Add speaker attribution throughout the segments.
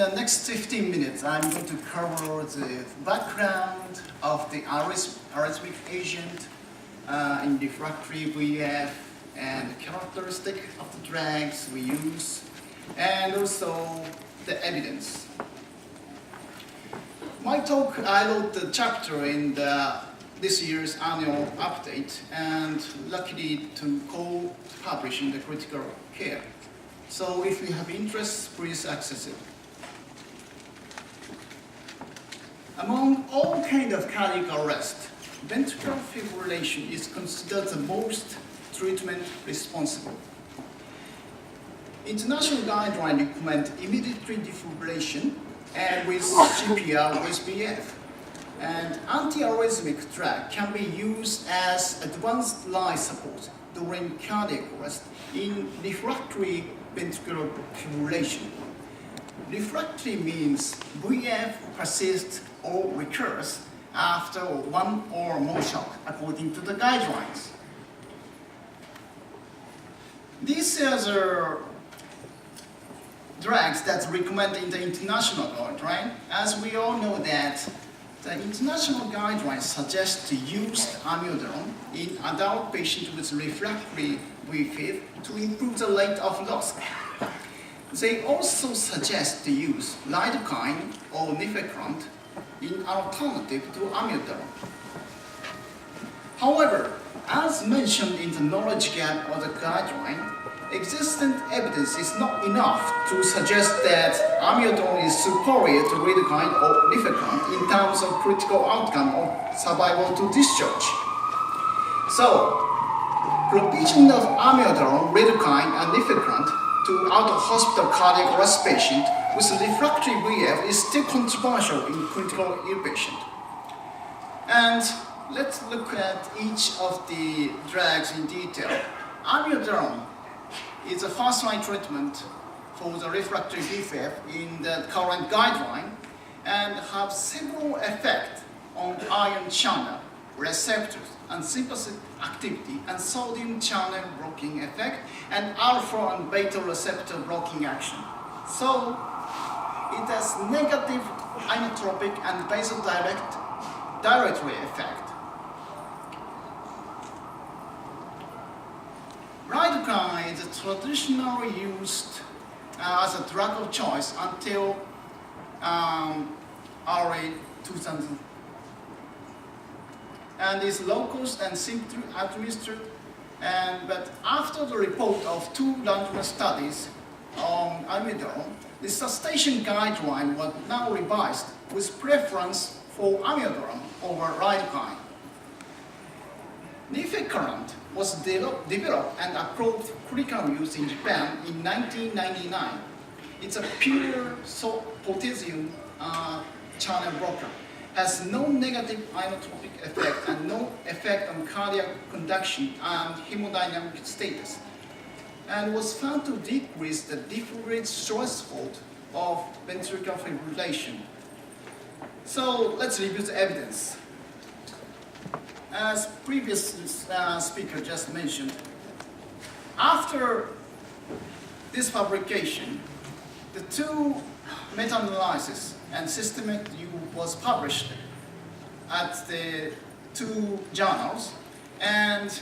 Speaker 1: the next 15 minutes, I'm going to cover the background of the arrhythmic agent in refractory VF and the characteristic of the drugs we use, and also the evidence. My talk, I wrote the chapter in this year's annual update, and luckily to co-publish in the critical care. So if you have interest, please access it. Among all kinds of cardiac arrest, ventricular fibrillation is considered the most treatment responsible. International guidelines recommend immediate defibrillation and with CPR with VF. And antiarrhythmic drug can be used as advanced life support during cardiac arrest in refractory ventricular fibrillation. Refractory means VF persists or recurs after one or more shock, according to the guidelines. These are the drugs that recommended in the international guideline. As we all know that the international guidelines suggest to use amiodarone in adult patients with refractory VF to improve the rate of loss. They also suggest to use lidocaine or nifedipine in alternative to amiodarone. However, as mentioned in the knowledge gap of the guideline, existing evidence is not enough to suggest that amiodarone is superior to lidocaine or nifedipine in terms of critical outcome or survival to discharge. So, provision of amiodarone, lidocaine, and nifedipine to out-of-hospital cardiac arrest patient with refractory VF is still controversial in critical ill patient. And let's look at each of the drugs in detail. Amiodarone is a first-line treatment for the refractory VF in the current guideline and have several effects on ion channel, receptors, and sympathetic activity, and sodium channel blocking effect, and alpha and beta receptor blocking action. So, it has negative inotropic and vasodilatory effect. Lidocaine is traditionally used as a drug of choice until early 2000, and is low-cost and simply administered. But after the report of 2 randomized studies on amiodarone, the sustain guideline was now revised with preference for amiodarone over lidocaine. Nifedipine was developed and approved for clinical use in Japan in 1999. It's a pure potassium channel blocker, has no negative inotropic effect and no effect on cardiac conduction and hemodynamic status, and was found to decrease the defibrillate threshold of ventricular fibrillation. So let's review the evidence. As previous speaker just mentioned, after this publication, the 2 meta-analysis and systematic review was published at the 2 journals, and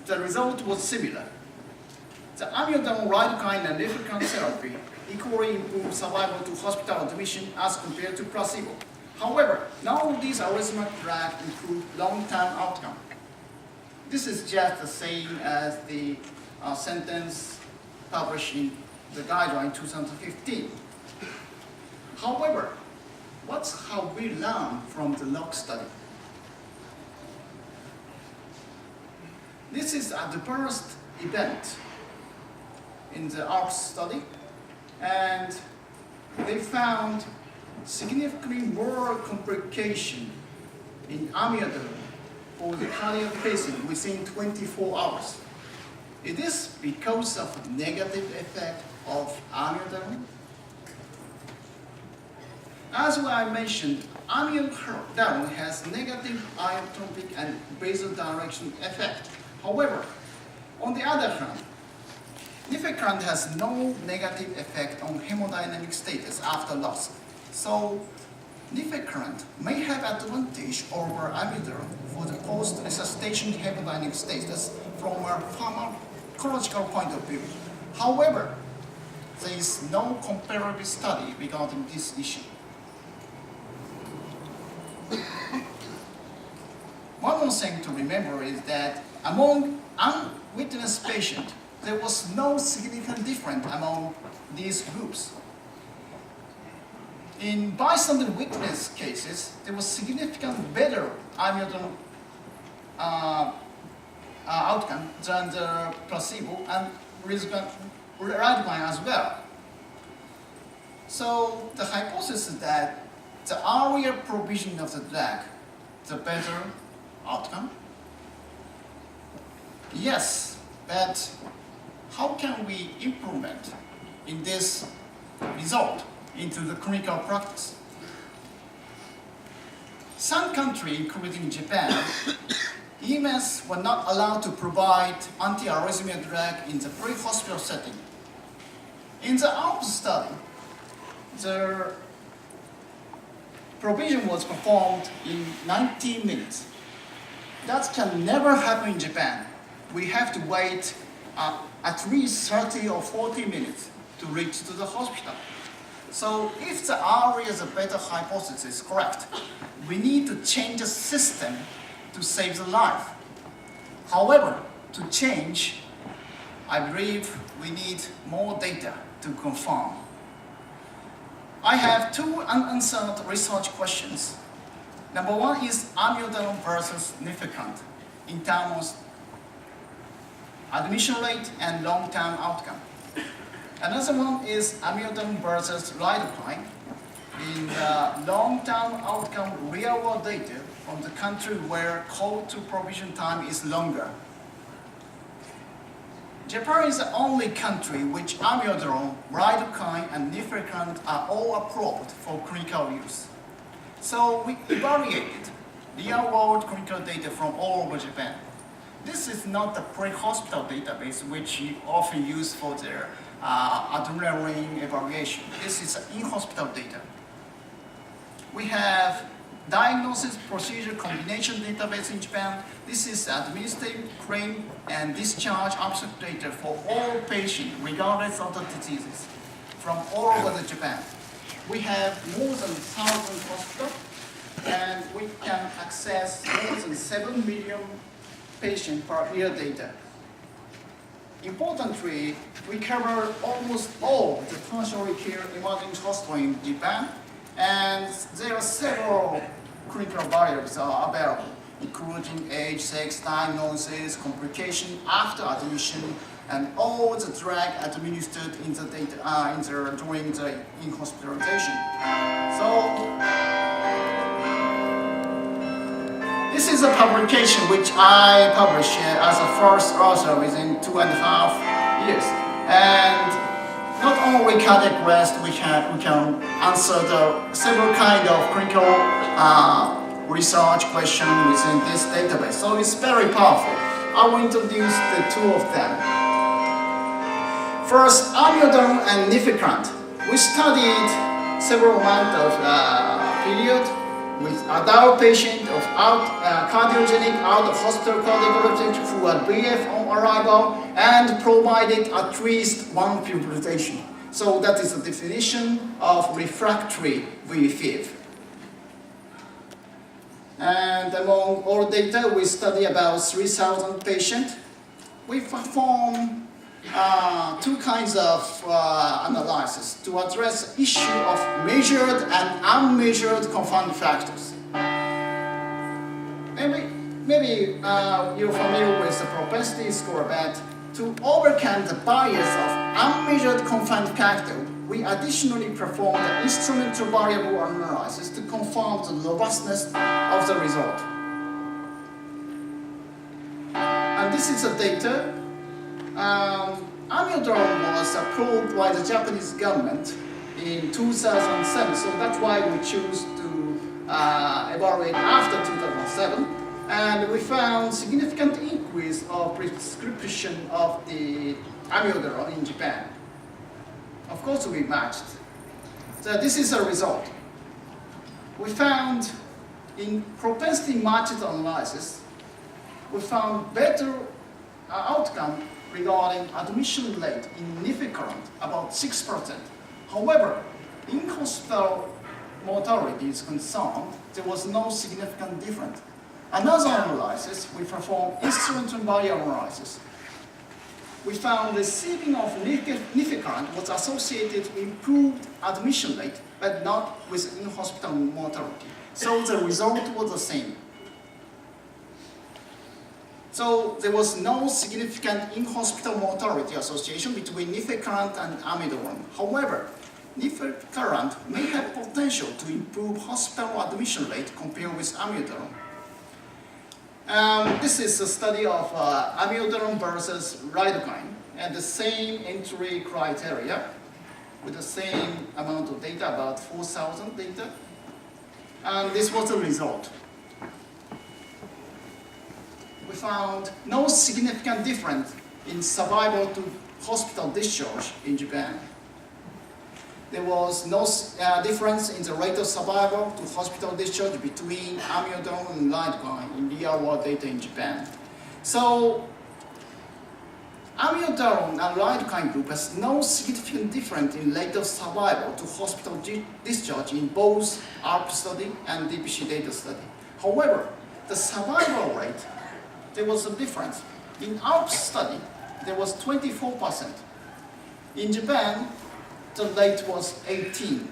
Speaker 1: the result was similar. The amiodarone, lidocaine, and nifedipine therapy equally improved survival to hospital admission as compared to placebo. However, none of these arrhythmic drugs improve long-term outcome. This is just the same as the sentence published in the guideline 2015. However, what have we learned from the LOCK study? This is a adverse event in the ARC study, and they found significantly more complication in amiodarone for the cardiac patient within 24 hours. It is because of negative effect of amiodarone. As I mentioned, amiodarone has negative inotropic and vasodilatation effect. However, on the other hand, Nificurant has no negative effect on hemodynamic status after loss. So nificurant may have advantage over amiodarone for the post-resuscitation hemodynamic status from a pharmacological point of view. However, there is no comparative study regarding this issue. One more thing to remember is that among unwitnessed patients, there was no significant difference among these groups. In bystander witness cases, there was significant better amiodarone outcome than the placebo and risdiplam as well. So the hypothesis that the earlier provision of the drug, the better outcome. Yes, but how can we implement in this result into the clinical practice? Some countries, including Japan, EMS were not allowed to provide anti-arrhythmia drug in the pre-hospital setting. In the ALPS study, the provision was performed in 19 minutes. That can never happen in Japan. We have to wait at least 30 or 40 minutes to reach to the hospital. So if the earlier the better hypothesis is correct, we need to change the system to save the life. However, to change, I believe we need more data to confirm. I have two unanswered research questions. Number one is amiodarone versus nificurant in terms of admission rate and long-term outcome. Another one is amiodarone versus lidocaine in long-term outcome real-world data from the country where call to provision time is longer. Japan is the only country which amiodarone, lidocaine, and nificurant are all approved for clinical use. So we evaluated real-world clinical data from all over Japan. This is not the pre-hospital database which you often use for their adrenaline evaluation. This is in-hospital data. We have diagnosis procedure combination database in Japan. This is administrative claim and discharge abstract data for all patients, regardless of the diseases, from all over Japan. We have more than 1,000 hospitals, and we can access more than 7 million patient per year data. Importantly, we cover almost all the tertiary care emergency hospitals in Japan, and there are several clinical variables are available, including age, sex, diagnosis, complication after admission, and all the drug administered in the data during the in-hospitalization. So this is a publication which I published as a first author within 2.5 years. And not only cardiac arrest, we can answer the several kind of clinical research questions within this database. So it's very powerful. I will introduce the two of them. First, amiodarone and nificurant. We studied several months of period with adult patients of cardiogenic out-of-hospital cardiac who had VF on arrival and provided at least one fibrillation. So that is the definition of refractory VFib. And among all data, we study about 3,000 patients. We perform two kinds of analysis to address the issue of measured and unmeasured confounding factors. Maybe you're familiar with the propensity score, but to overcome the bias of unmeasured confounding factor, we additionally perform the instrumental variable analysis to confirm the robustness of the result. And this is the data. Amiodarone was approved by the Japanese government in 2007, so that's why we choose to evaluate after 2007. And we found significant increase of prescription of the amiodarone in Japan. Of course, we matched. So this is the result. We found in propensity matched analysis, we found better outcome regarding admission rate in nificurant, about 6%. However, in hospital mortality is concerned, there was no significant difference. Another analysis, we performed instrumental bioanalysis. We found receiving of nificurant was associated with improved admission rate, but not with in-hospital mortality. So the result was the same. So there was no significant in-hospital mortality association between nificurant and amiodarone. However, nificurant may have potential to improve hospital admission rate compared with amiodarone. This is a study of amiodarone versus lidocaine, and the same entry criteria with the same amount of data, about 4,000 data. And this was the result. We found no significant difference in survival to hospital discharge in Japan. There was no difference in the rate of survival to hospital discharge between amiodarone and lidocaine in real-world data in Japan. So, amiodarone and lidocaine group has no significant difference in rate of survival to hospital discharge in both ARP study and DPC data study. However, the survival rate, there was a difference. In ARP study, there was 24%. In Japan, the rate was 18.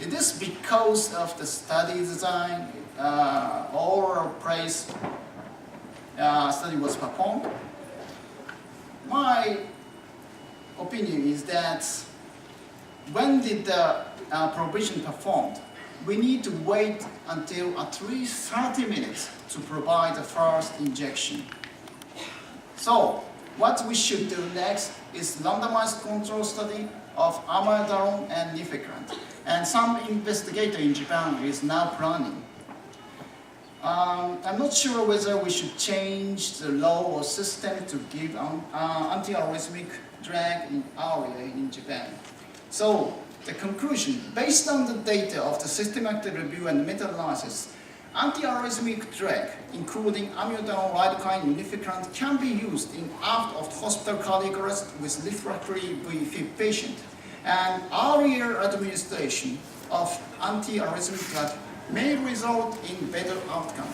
Speaker 1: It is because of the study design or place study was performed. My opinion is that when did the provision performed, we need to wait until at least 30 minutes to provide the first injection. So, what we should do next is randomized control study of amiodarone and nificurant. And some investigator in Japan is now planning. I'm not sure whether we should change the law or system to give anti-arrhythmic drug earlier in Japan. So, the conclusion, based on the data of the systematic review and meta-analysis, anti-arrhythmic drug, including amiodarone, lidocaine, and nificurant, can be used in aft of hospital cardiac arrest with refractory VFib patient. And earlier administration of anti-arrhythmic drug may result in better outcome.